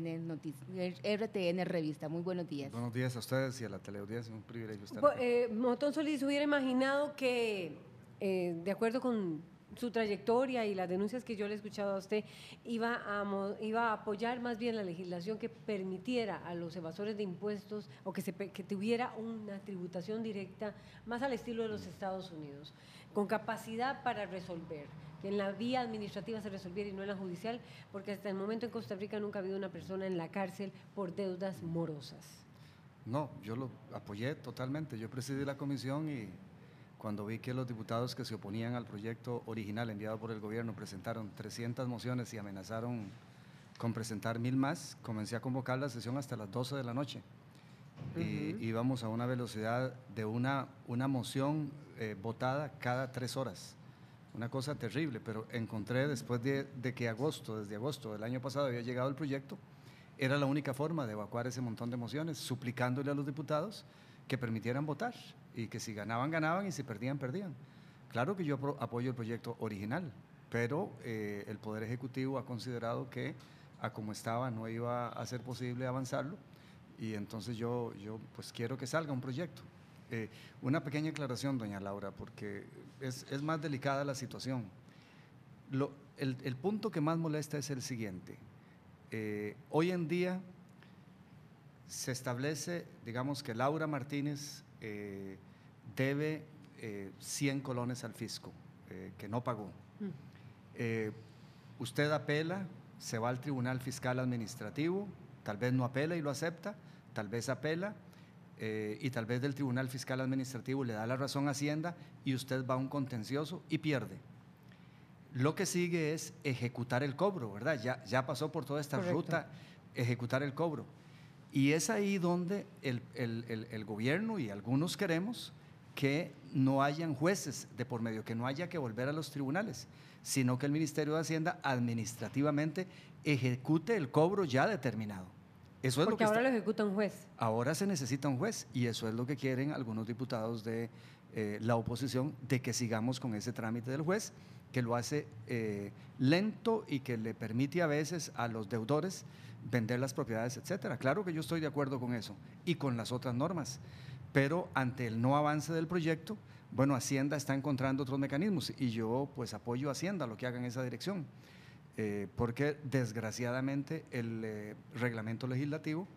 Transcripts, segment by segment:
RTN Revista. Muy buenos días. Buenos días a ustedes y a la teleaudiencia, un privilegio estar aquí. Motón Solís hubiera imaginado que, de acuerdo con su trayectoria y las denuncias que yo le he escuchado a usted, iba a apoyar más bien la legislación que permitiera a los evasores de impuestos o que tuviera una tributación directa más al estilo de los Estados Unidos, con capacidad para resolver, que en la vía administrativa se resolviera y no en la judicial, porque hasta el momento en Costa Rica nunca ha habido una persona en la cárcel por deudas morosas. No, yo lo apoyé totalmente. Yo presidí la comisión y cuando vi que los diputados que se oponían al proyecto original enviado por el gobierno presentaron 300 mociones y amenazaron con presentar 1000 más, comencé a convocar la sesión hasta las 12 de la noche. Y íbamos a una velocidad de una moción votada cada 3 horas. Una cosa terrible, pero encontré después de que desde agosto del año pasado había llegado el proyecto, era la única forma de evacuar ese montón de mociones, suplicándole a los diputados que permitieran votar y que si ganaban, ganaban y si perdían, perdían. Claro que yo apoyo el proyecto original, pero el Poder Ejecutivo ha considerado que a como estaba no iba a ser posible avanzarlo y entonces yo pues quiero que salga un proyecto. Una pequeña aclaración, doña Laura, porque es más delicada la situación. El punto que más molesta es el siguiente. Hoy en día se establece, digamos, que Laura Martínez debe 100 colones al fisco, que no pagó. Usted apela, se va al Tribunal Fiscal Administrativo, tal vez no apela y lo acepta, tal vez apela y tal vez del Tribunal Fiscal Administrativo le da la razón a Hacienda y usted va a un contencioso y pierde. Lo que sigue es ejecutar el cobro, ¿verdad? Ya pasó por toda esta ruta, ejecutar el cobro. Y es ahí donde el gobierno y algunos queremos que no hayan jueces de por medio, que no haya que volver a los tribunales, sino que el Ministerio de Hacienda administrativamente ejecute el cobro ya determinado. Eso es porque ahora lo ejecuta un juez. Ahora se necesita un juez y eso es lo que quieren algunos diputados de la oposición, de que sigamos con ese trámite del juez, que lo hace lento y que le permite a veces a los deudores vender las propiedades, etcétera. Claro que yo estoy de acuerdo con eso y con las otras normas, pero ante el no avance del proyecto, bueno, Hacienda está encontrando otros mecanismos y yo pues apoyo a Hacienda lo que haga en esa dirección, porque desgraciadamente el reglamento legislativo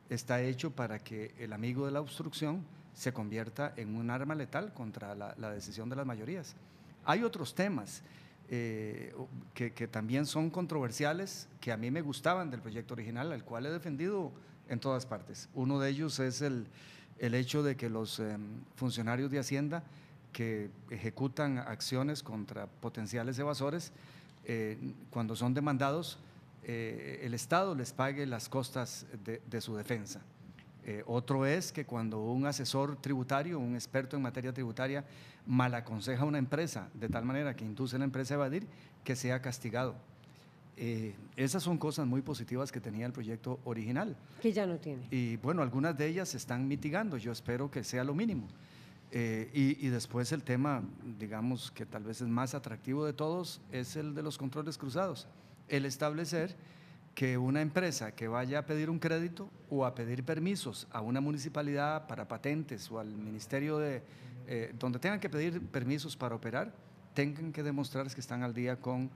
está hecho para que el amigo de la obstrucción se convierta en un arma letal contra la decisión de las mayorías. Hay otros temas que también son controversiales, que a mí me gustaban del proyecto original, al cual he defendido en todas partes. Uno de ellos es el hecho de que los funcionarios de Hacienda que ejecutan acciones contra potenciales evasores, cuando son demandados, el Estado les pague las costas de su defensa. Otro es que cuando un asesor tributario, un experto en materia tributaria, mal aconseja a una empresa de tal manera que induce a la empresa a evadir, que sea castigado. Esas son cosas muy positivas que tenía el proyecto original. Que ya no tiene. Y bueno, algunas de ellas se están mitigando, yo espero que sea lo mínimo. Y después el tema, digamos, que tal vez es más atractivo de todos, es el de los controles cruzados. El establecer que una empresa que vaya a pedir un crédito o a pedir permisos a una municipalidad para patentes o al ministerio donde tengan que pedir permisos para operar, tengan que demostrar que están al día con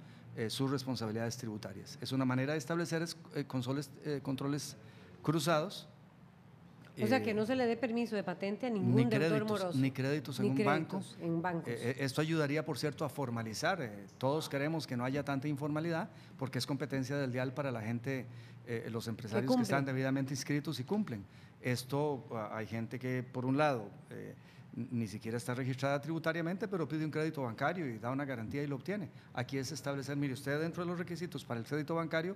sus responsabilidades tributarias. Es una manera de establecer controles cruzados. O sea, que no se le dé permiso de patente a ningún deudor moroso. Ni créditos en un banco. En bancos. Esto ayudaría, por cierto, a formalizar. Todos queremos que no haya tanta informalidad, porque es competencia del dial para la gente, los empresarios que están debidamente inscritos y cumplen. Esto, hay gente que, por un lado, ni siquiera está registrada tributariamente, pero pide un crédito bancario y da una garantía y lo obtiene. Aquí es establecer, mire, usted dentro de los requisitos para el crédito bancario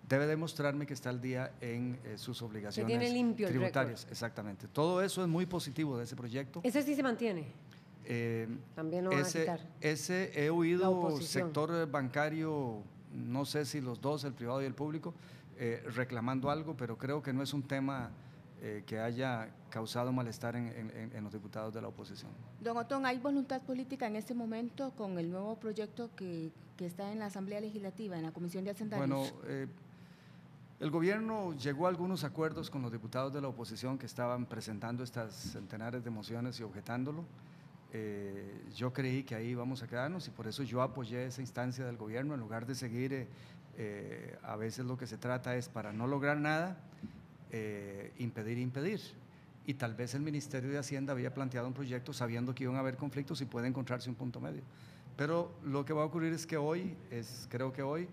debe demostrarme que está al día en sus obligaciones tributarias. Exactamente. Todo eso es muy positivo de ese proyecto. ¿Ese sí se mantiene? También lo van a quitar. Ese he oído sector bancario, no sé si los dos, el privado y el público, reclamando algo, pero creo que no es un tema que haya causado malestar en los diputados de la oposición. Don Otón, ¿hay voluntad política en este momento con el nuevo proyecto que está en la Asamblea Legislativa, en la Comisión de Hacendarios? Bueno, El gobierno llegó a algunos acuerdos con los diputados de la oposición que estaban presentando estas centenares de mociones y objetándolo. Yo creí que ahí íbamos a quedarnos y por eso yo apoyé esa instancia del gobierno en lugar de seguir, a veces lo que se trata es para no lograr nada, impedir. Y tal vez el Ministerio de Hacienda había planteado un proyecto sabiendo que iban a haber conflictos y puede encontrarse un punto medio. Pero lo que va a ocurrir es que creo que hoy,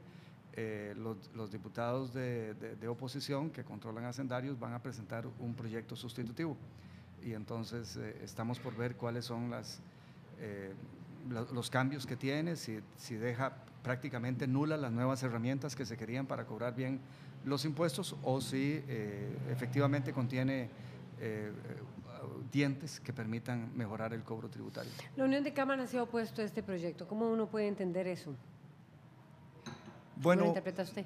los diputados de oposición que controlan hacendarios van a presentar un proyecto sustitutivo y entonces estamos por ver cuáles son los cambios que tiene, si deja prácticamente nulas las nuevas herramientas que se querían para cobrar bien los impuestos o si efectivamente contiene dientes que permitan mejorar el cobro tributario. La Unión de Cámaras se ha opuesto a este proyecto. ¿Cómo uno puede entender eso? Bueno, ¿Cómo lo interpreta usted?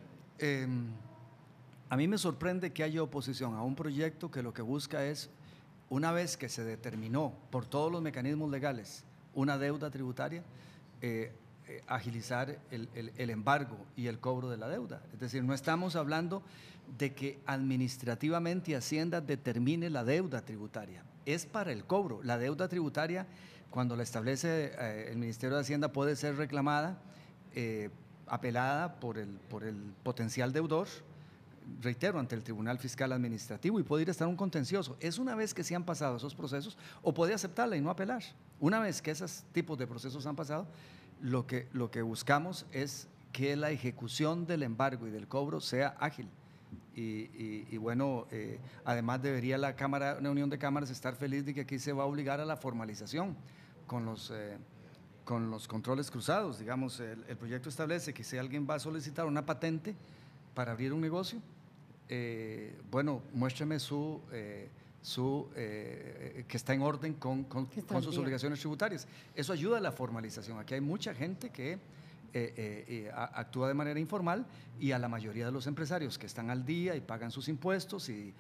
A mí me sorprende que haya oposición a un proyecto que lo que busca es, una vez que se determinó por todos los mecanismos legales una deuda tributaria, agilizar el embargo y el cobro de la deuda. Es decir, no estamos hablando de que administrativamente Hacienda determine la deuda tributaria, es para el cobro. La deuda tributaria, cuando la establece el Ministerio de Hacienda, puede ser reclamada, apelada por el potencial deudor, reitero, ante el Tribunal Fiscal Administrativo y puede ir a estar un contencioso. Es una vez que se han pasado esos procesos o puede aceptarla y no apelar. Una vez que esos tipos de procesos han pasado, lo que buscamos es que la ejecución del embargo y del cobro sea ágil. Y bueno, además debería la Unión de Cámaras estar feliz de que aquí se va a obligar a la formalización con los controles cruzados. Digamos, el proyecto establece que si alguien va a solicitar una patente para abrir un negocio, bueno, muéstrame que está en orden con sus obligaciones tributarias. Eso ayuda a la formalización. Aquí hay mucha gente que actúa de manera informal y a la mayoría de los empresarios que están al día y pagan sus impuestos y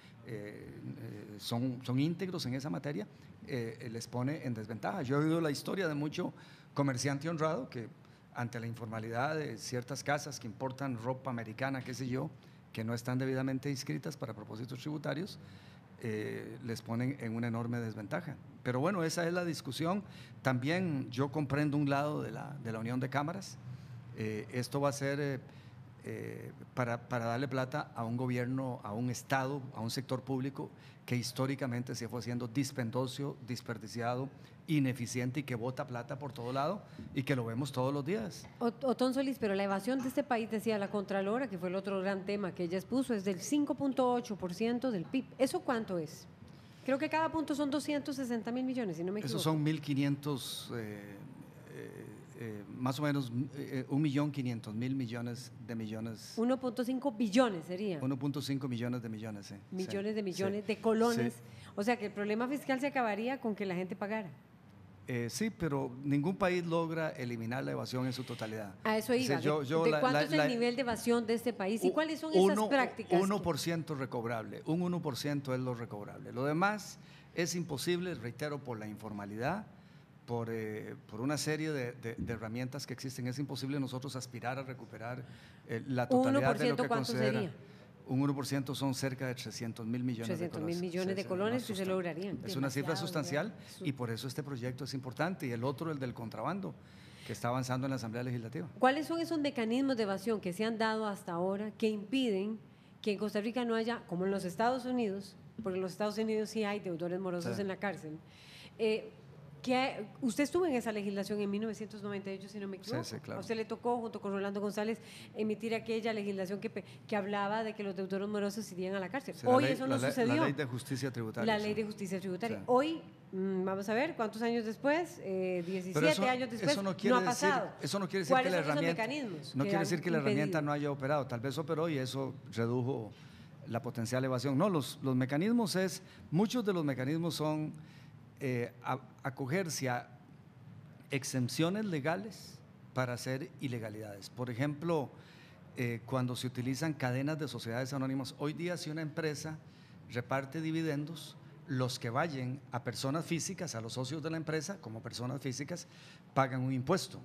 son íntegros en esa materia, les pone en desventaja. Yo he oído la historia de mucho comerciante honrado que ante la informalidad de ciertas casas que importan ropa americana, qué sé yo, que no están debidamente inscritas para propósitos tributarios, les ponen en una enorme desventaja. Pero bueno, esa es la discusión. También yo comprendo un lado de la Unión de Cámaras. Esto va a ser para darle plata a un gobierno, a un Estado, a un sector público que históricamente se fue haciendo dispendioso, desperdiciado, ineficiente y que bota plata por todo lado y que lo vemos todos los días. Otón Solís, pero la evasión de este país, decía la Contralora, que fue el otro gran tema que ella expuso, es del 5.8% del PIB. ¿Eso cuánto es? Creo que cada punto son 260 mil millones, si no me equivoco. Esos son 1.500, más o menos 1.500.000 millones de millones. 1.5 billones sería. 1.5 millones de millones, sí. Millones de millones sí, de colones. Sí. O sea que el problema fiscal se acabaría con que la gente pagara. Sí, pero ningún país logra eliminar la evasión en su totalidad. A eso iba. ¿De cuánto es el nivel de evasión de este país y cuáles son esas prácticas? 1% recobrable, un 1% es lo recobrable. Lo demás es imposible, reitero, por la informalidad, por una serie de herramientas que existen. Es imposible nosotros aspirar a recuperar la totalidad de lo que ¿cuánto considera. Sería? Un 1% son cerca de 300.000 millones de colones. 300.000 millones de colones que se lograrían. Es una cifra sustancial y por eso este proyecto es importante. Y el otro, el del contrabando, que está avanzando en la Asamblea Legislativa. ¿Cuáles son esos mecanismos de evasión que se han dado hasta ahora que impiden que en Costa Rica no haya, como en los Estados Unidos, porque en los Estados Unidos sí hay deudores morosos en la cárcel, que usted estuvo en esa legislación en 1998, si no me equivoco? Sí, claro. A usted le tocó, junto con Rolando González, emitir aquella legislación que hablaba de que los deudores morosos irían a la cárcel. Sí, Hoy eso no sucedió. La ley de justicia tributaria. La ley de justicia tributaria. Sí. Hoy, vamos a ver, ¿cuántos años después? 17 años después, eso no ha pasado. Eso no quiere decir que la herramienta, no quiere decir que la herramienta no haya operado. Tal vez operó y eso redujo la potencial evasión. No, los mecanismos muchos de los mecanismos son acogerse a exenciones legales para hacer ilegalidades. Por ejemplo, cuando se utilizan cadenas de sociedades anónimas, hoy día si una empresa reparte dividendos, los que vayan a personas físicas, a los socios de la empresa, como personas físicas, pagan un impuesto,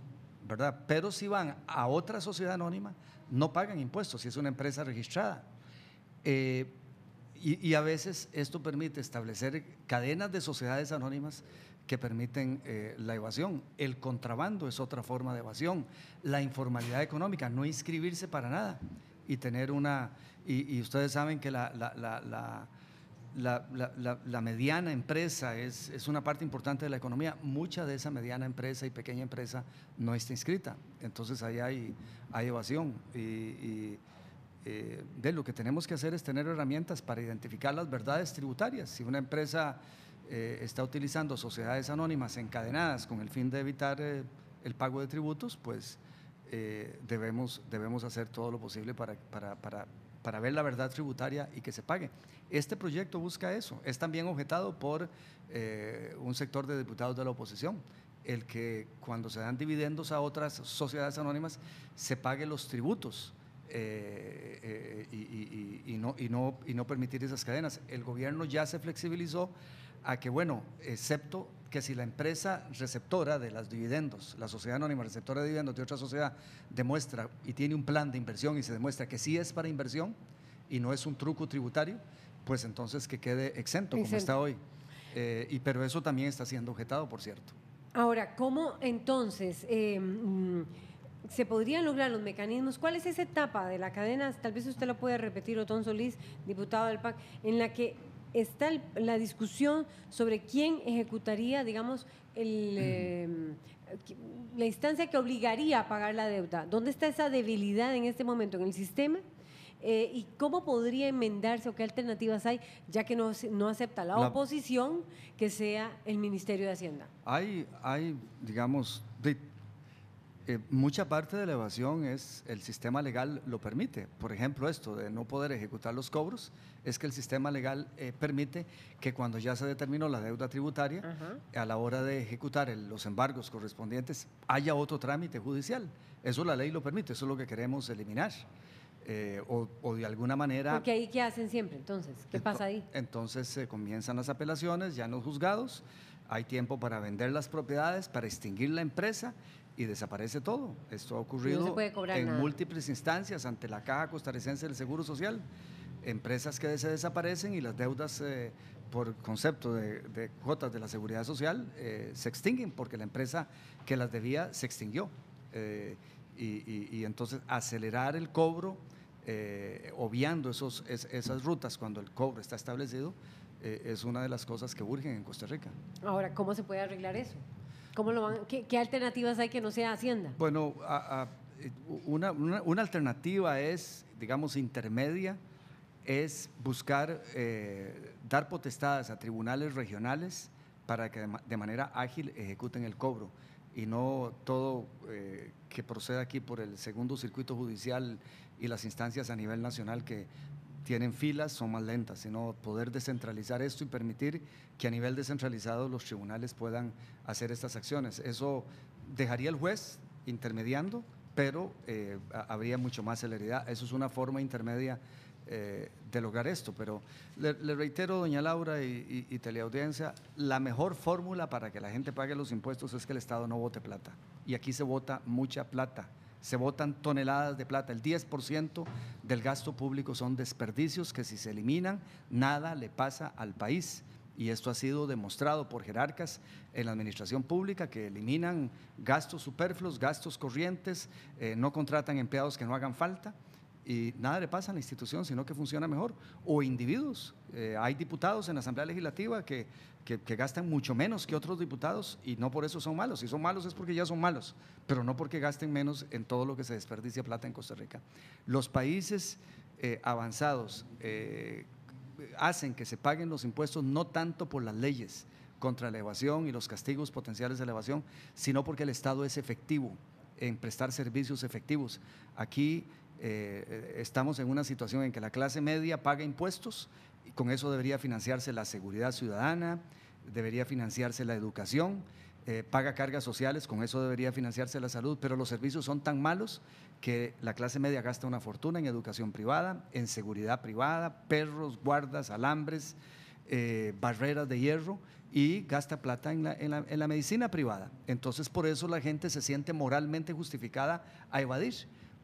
¿verdad? Pero si van a otra sociedad anónima, no pagan impuestos, si es una empresa registrada. Y a veces esto permite establecer cadenas de sociedades anónimas que permiten la evasión. El contrabando es otra forma de evasión. La informalidad económica, no inscribirse para nada y tener una… Y ustedes saben que la mediana empresa es una parte importante de la economía. Mucha de esa mediana empresa y pequeña empresa no está inscrita. Entonces ahí hay evasión. De lo que tenemos que hacer es tener herramientas para identificar las verdades tributarias. Si una empresa está utilizando sociedades anónimas encadenadas con el fin de evitar el pago de tributos, pues debemos hacer todo lo posible para ver la verdad tributaria y que se pague. Este proyecto busca eso. Es también objetado por un sector de diputados de la oposición, el que cuando se dan dividendos a otras sociedades anónimas se paguen los tributos. Y no permitir esas cadenas. El gobierno ya se flexibilizó a que, bueno, excepto que si la empresa receptora de los dividendos, la sociedad anónima receptora de dividendos de otra sociedad, demuestra y tiene un plan de inversión y se demuestra que sí es para inversión y no es un truco tributario, pues entonces que quede exento como está hoy. Pero eso también está siendo objetado, por cierto. Ahora, ¿cómo entonces se podrían lograr los mecanismos? ¿Cuál es esa etapa de la cadena? Tal vez usted lo puede repetir, Otón Solís, diputado del PAC, en la que está la discusión sobre quién ejecutaría, digamos, la instancia que obligaría a pagar la deuda. ¿Dónde está esa debilidad en este momento en el sistema? ¿Y cómo podría enmendarse o qué alternativas hay, ya que no acepta la oposición que sea el Ministerio de Hacienda? Hay digamos, mucha parte de la evasión es el sistema legal lo permite. Por ejemplo, esto de no poder ejecutar los cobros, es que el sistema legal permite que cuando ya se determinó la deuda tributaria, a la hora de ejecutar los embargos correspondientes, haya otro trámite judicial. Eso la ley lo permite, eso es lo que queremos eliminar. O de alguna manera… Porque ahí, ¿qué hacen siempre entonces? ¿Qué pasa ahí? Entonces comienzan las apelaciones ya en los juzgados, hay tiempo para vender las propiedades, para extinguir la empresa y desaparece todo. Esto ha ocurrido en múltiples instancias ante la Caja Costarricense del Seguro Social. Empresas que se desaparecen y las deudas por concepto de cuotas de la Seguridad Social se extinguen porque la empresa que las debía se extinguió. Y entonces acelerar el cobro, obviando esas rutas cuando el cobro está establecido, es una de las cosas que urgen en Costa Rica. Ahora, ¿cómo se puede arreglar eso? ¿Qué alternativas hay que no sea Hacienda? Bueno, una alternativa es, digamos, intermedia, es buscar dar potestades a tribunales regionales para que de manera ágil ejecuten el cobro y no todo que proceda aquí por el segundo circuito judicial y las instancias a nivel nacional que tienen filas, son más lentas, sino poder descentralizar esto y permitir que a nivel descentralizado los tribunales puedan hacer estas acciones. Eso dejaría al juez intermediando, pero habría mucho más celeridad. Eso es una forma intermedia de lograr esto, pero le reitero, doña Laura y teleaudiencia, la mejor fórmula para que la gente pague los impuestos es que el Estado no bote plata, y aquí se bota mucha plata. Se botan toneladas de plata, el 10% del gasto público son desperdicios que si se eliminan, nada le pasa al país. Y esto ha sido demostrado por jerarcas en la administración pública que eliminan gastos superfluos, gastos corrientes, no contratan empleados que no hagan falta y nada le pasa a la institución, sino que funciona mejor. O individuos, hay diputados en la Asamblea Legislativa que gastan mucho menos que otros diputados y no por eso son malos. Si son malos es porque ya son malos, pero no porque gasten menos en todo lo que se desperdicia plata en Costa Rica. Los países avanzados hacen que se paguen los impuestos no tanto por las leyes contra la evasión y los castigos potenciales de la evasión, sino porque el Estado es efectivo en prestar servicios efectivos. Aquí estamos en una situación en que la clase media paga impuestos y con eso debería financiarse la seguridad ciudadana, debería financiarse la educación, paga cargas sociales, con eso debería financiarse la salud, pero los servicios son tan malos que la clase media gasta una fortuna en educación privada, en seguridad privada, perros, guardas, alambres, barreras de hierro, y gasta plata en la medicina privada. Entonces, por eso la gente se siente moralmente justificada a evadir,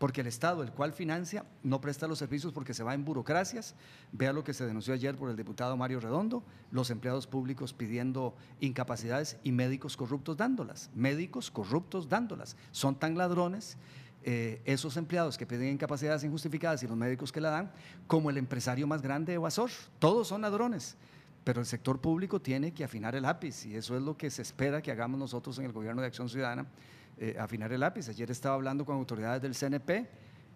porque el Estado, el cual financia, no presta los servicios porque se va en burocracias. Vea lo que se denunció ayer por el diputado Mario Redondo, los empleados públicos pidiendo incapacidades y médicos corruptos dándolas, son tan ladrones esos empleados que piden incapacidades injustificadas y los médicos que la dan, como el empresario más grande evasor, todos son ladrones. Pero el sector público tiene que afinar el lápiz y eso es lo que se espera que hagamos nosotros en el Gobierno de Acción Ciudadana, afinar el lápiz. Ayer estaba hablando con autoridades del CNP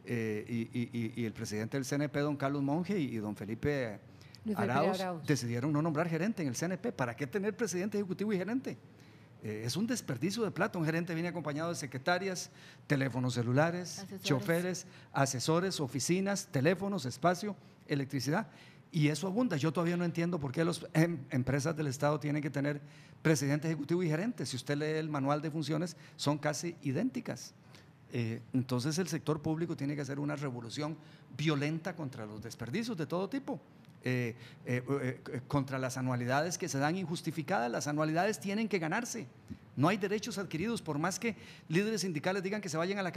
y el presidente del CNP, don Carlos Monge, y don Felipe Arauz, decidieron no nombrar gerente en el CNP. ¿Para qué tener presidente ejecutivo y gerente? Es un desperdicio de plata. Un gerente viene acompañado de secretarias, teléfonos celulares, choferes, asesores, oficinas, teléfonos, espacio, electricidad. Y eso abunda. Yo todavía no entiendo por qué las empresas del Estado tienen que tener presidente ejecutivo y gerente. Si usted lee el manual de funciones, son casi idénticas. Entonces el sector público tiene que hacer una revolución violenta contra los desperdicios de todo tipo. Contra las anualidades que se dan injustificadas. Las anualidades tienen que ganarse. No hay derechos adquiridos, por más que líderes sindicales digan que se vayan a la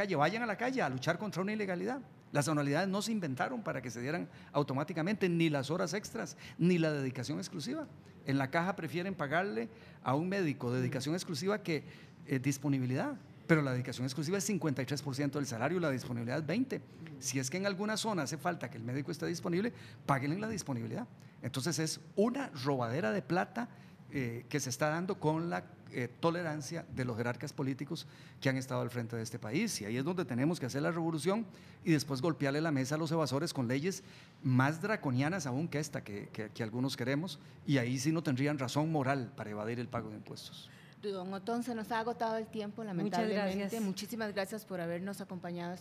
calle a luchar contra una ilegalidad. Las anualidades no se inventaron para que se dieran automáticamente, ni las horas extras, ni la dedicación exclusiva. En la caja prefieren pagarle a un médico dedicación exclusiva que disponibilidad, pero la dedicación exclusiva es 53% del salario, la disponibilidad es 20%. Si es que en alguna zona hace falta que el médico esté disponible, páguenle la disponibilidad. Entonces es una robadera de plata que se está dando con la tolerancia de los jerarcas políticos que han estado al frente de este país, y ahí es donde tenemos que hacer la revolución y después golpearle la mesa a los evasores con leyes más draconianas aún que esta que algunos queremos, y ahí sí no tendrían razón moral para evadir el pago de impuestos. Don Otón, se nos ha agotado el tiempo, lamentablemente. Muchas gracias. Muchísimas gracias por habernos acompañado.